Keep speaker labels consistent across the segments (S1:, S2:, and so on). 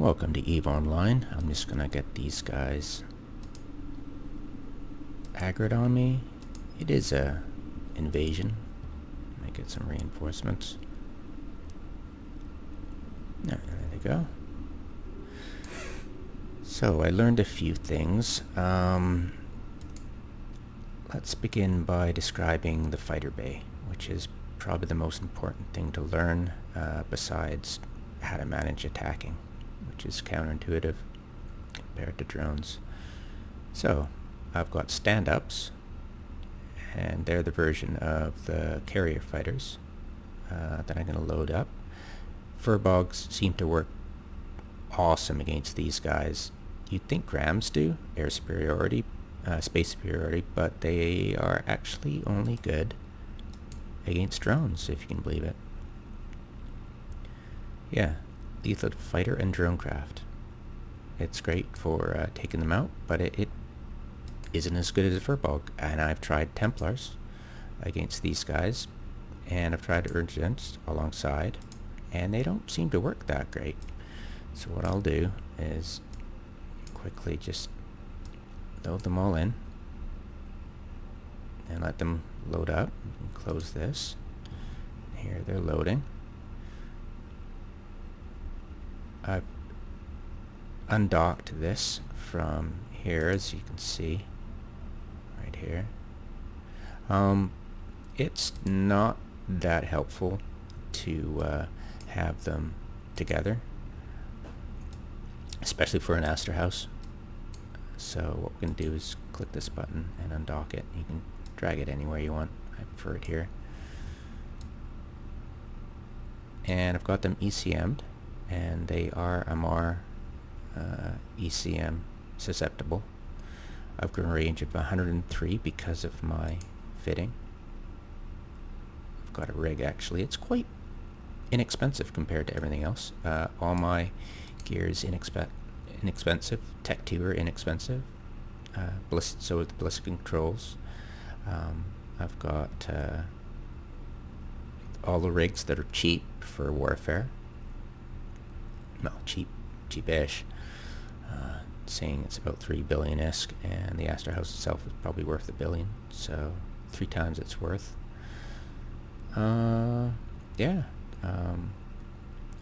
S1: Welcome to EVE Online. I'm just gonna get these guys aggroed on me. It is a invasion. Let me get some reinforcements. There they go. So I learned a few things. Let's begin by describing the fighter bay, which is probably the most important thing to learn besides how to manage attacking, which is counterintuitive compared to drones. So I've got stand-ups, and they're the version of the carrier fighters that I'm going to load up. Furbogs seem to work awesome against these guys. You'd think Grams do, air superiority, space superiority, but they are actually only good against drones, if you can believe it. Yeah, lethal fighter and drone craft. It's great for taking them out, but it isn't as good as a Furbog. And I've tried Templars against these guys, and I've tried Urgents alongside, and they don't seem to work that great. So what I'll do is quickly just load them all in and let them load up. You can close this. Here they're loading. I've undocked this from here, as you can see right here. It's not that helpful to have them together, especially for an Astrahus. So what we're going to do is click this button and undock it. You can drag it anywhere you want. I prefer it here. And I've got them ECM'd, and they are MR ECM susceptible. I've got a range of 103 because of my fitting. I've got a rig actually. It's quite inexpensive compared to everything else. All my gear is inexpensive. Tech 2 are inexpensive. So with the ballistic controls. I've got all the rigs that are cheap for warfare. Well, cheapish. Saying it's about 3 billion-esque, and the Astrahus itself is probably worth $1 billion, so 3 times its worth. Yeah.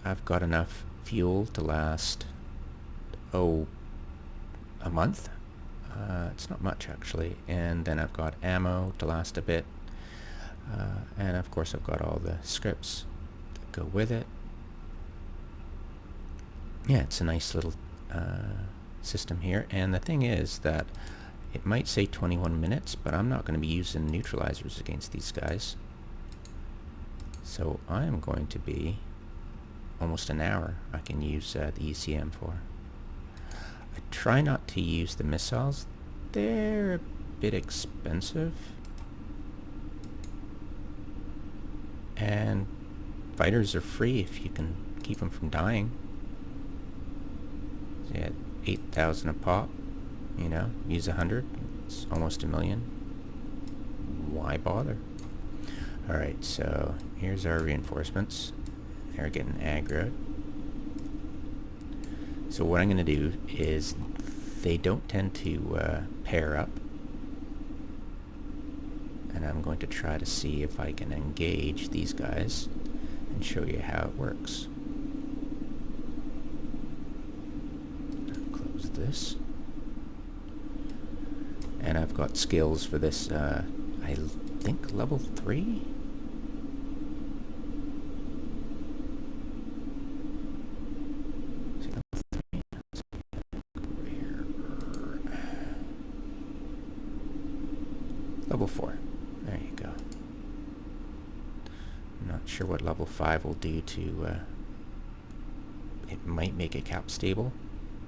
S1: I've got enough fuel to last a month. It's not much actually, and then I've got ammo to last a bit, and of course I've got all the scripts that go with it. Yeah, it's a nice little system here, and the thing is that it might say 21 minutes, but I'm not going to be using neutralizers against these guys, so I am going to be almost an hour I can use the ECM for. I try not to use the missiles. They're a bit expensive, and fighters are free if you can keep them from dying. So yeah, 8,000 a pop, you know, use 100, it's almost $1 million. Why bother? Alright, so here's our reinforcements. They're getting aggroed. So what I'm going to do is, they don't tend to pair up, and I'm going to try to see if I can engage these guys and show you how it works. Close this, and I've got skills for this, I think level 3? Level 4. There you go. I'm not sure what level 5 will do to... it might make it cap stable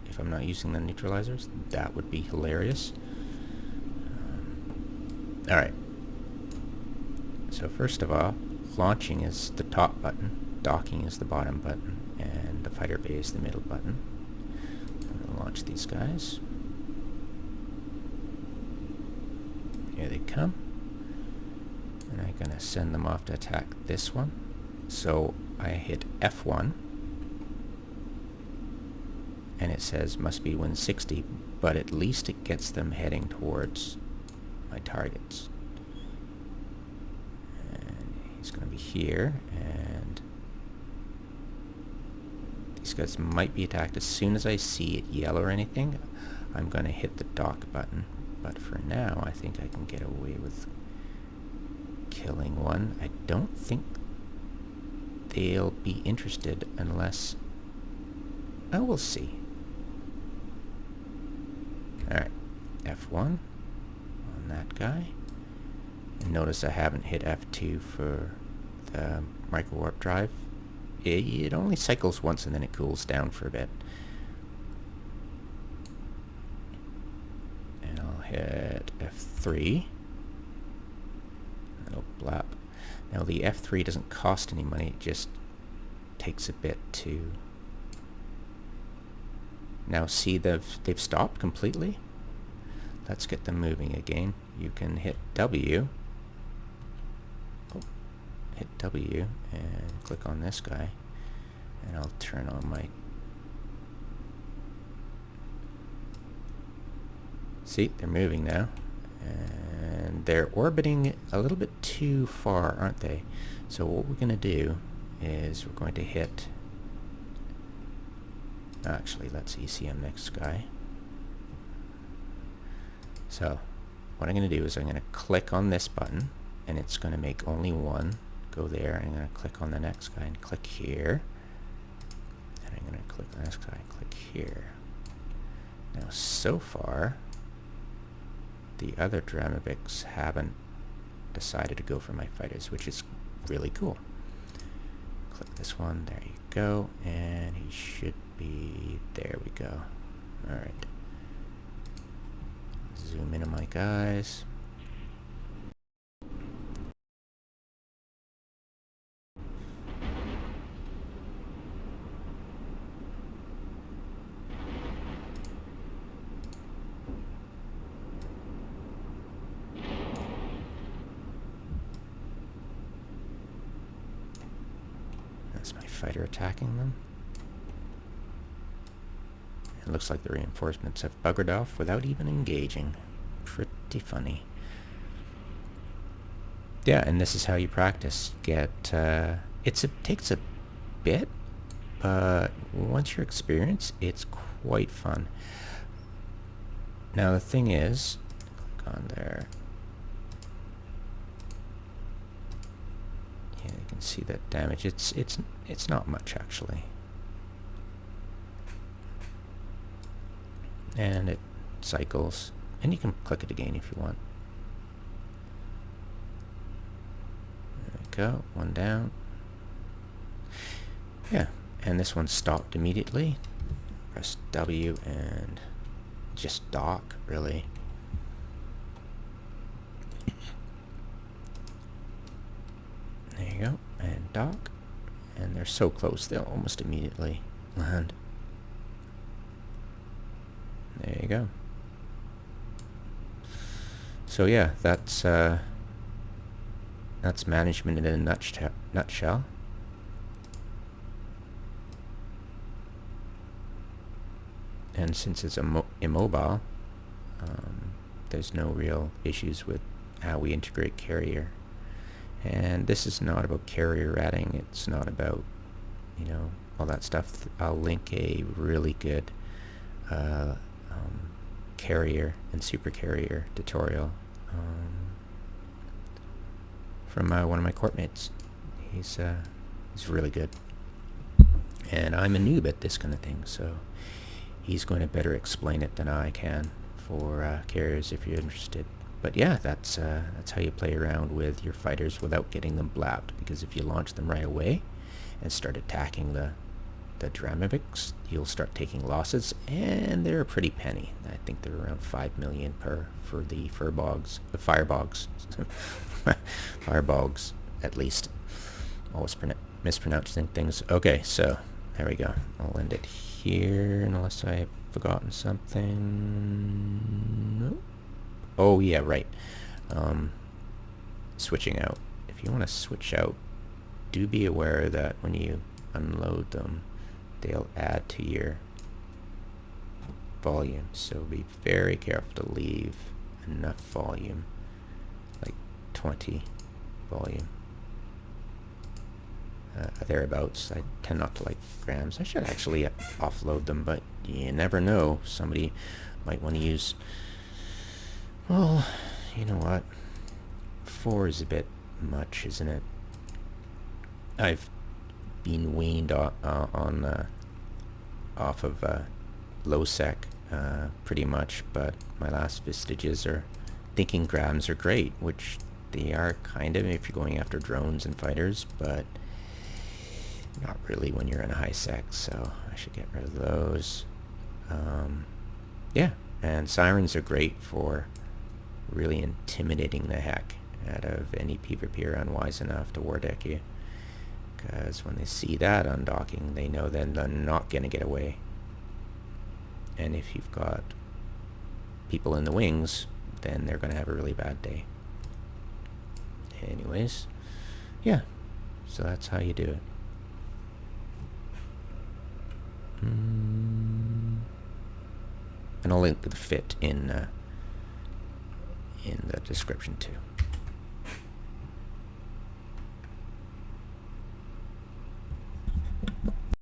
S1: if I'm not using the neutralizers. That would be hilarious. Alright. So first of all, launching is the top button, docking is the bottom button, and the fighter bay is the middle button. I'm going to launch these guys. Here they come, and I'm going to send them off to attack this one. So I hit F1, and it says must be within 60, but at least it gets them heading towards my targets. And he's going to be here, and these guys might be attacked. As soon as I see it yell or anything, I'm going to hit the dock button. But for now, I think I can get away with killing one. I don't think they'll be interested unless... Oh, we'll see. Alright, F1 on that guy. And notice I haven't hit F2 for the micro warp drive. It only cycles once and then it cools down for a bit. And I'll hit F3. That'll blap. Now the F3 doesn't cost any money, it just takes a bit to... Now see, they've stopped completely. Let's get them moving again. You can hit W. Oh, hit W and click on this guy. And I'll turn on my... See, they're moving now. And they're orbiting a little bit too far, aren't they? So what we're going to do is we're going to hit... Actually, let's ECM next guy. So what I'm going to do is I'm going to click on this button, and it's going to make only one go there. And I'm going to click on the next guy and click here. And I'm going to click on this guy and click here. Now, so far, the other damaviks haven't decided to go for my fighters, which is really cool. Click this one, there you go, and he should be, there we go. Alright. Zoom in on my guys. That's my fighter attacking them. It looks like the reinforcements have buggered off without even engaging. Pretty funny. Yeah, and this is how you practice. Get it takes a bit, but once you're experienced, it's quite fun. Now the thing is, click on there. Yeah, you can see that damage. It's not much actually. And it cycles, and you can click it again if you want. There we go, one down. Yeah, and this one stopped immediately. Press W and just dock, really. There you go, and dock. And they're so close, they'll almost immediately land. There you go. So yeah, that's management in a nutshell. And since it's immobile, there's no real issues with how we integrate carrier. And this is not about carrier ratting. It's not about, you know, all that stuff. I'll link a really good carrier and super carrier tutorial from one of my court mates. He's really good, and I'm a noob at this kind of thing, so he's going to better explain it than I can for carriers if you're interested. But yeah, that's how you play around with your fighters without getting them blabbed, because if you launch them right away and start attacking the damaviks, you'll start taking losses, and they're a pretty penny. I think they're around 5 million for the firebogs, the firebogs, firebogs at least. Always mispronouncing things. Okay, so there we go. I'll end it here unless I've forgotten something. Nope. Oh yeah, right. Switching out. If you want to switch out, do be aware that when you unload them, they'll add to your volume, so be very careful to leave enough volume, like 20 volume. Thereabouts. I tend not to like grams. I should actually offload them, but you never know. Somebody might want to use... Well, you know what? 4 is a bit much, isn't it? I've been weaned off of low sec pretty much, but my last vestiges are thinking grams are great, which they are kind of if you're going after drones and fighters, but not really when you're in a high sec, so I should get rid of those. Yeah, and sirens are great for really intimidating the heck out of any PvPer unwise enough to war deck you, because when they see that undocking, they know then they're not going to get away. And if you've got people in the wings, then they're going to have a really bad day. Anyways, yeah, so that's how you do it. And I'll link the fit in the description too.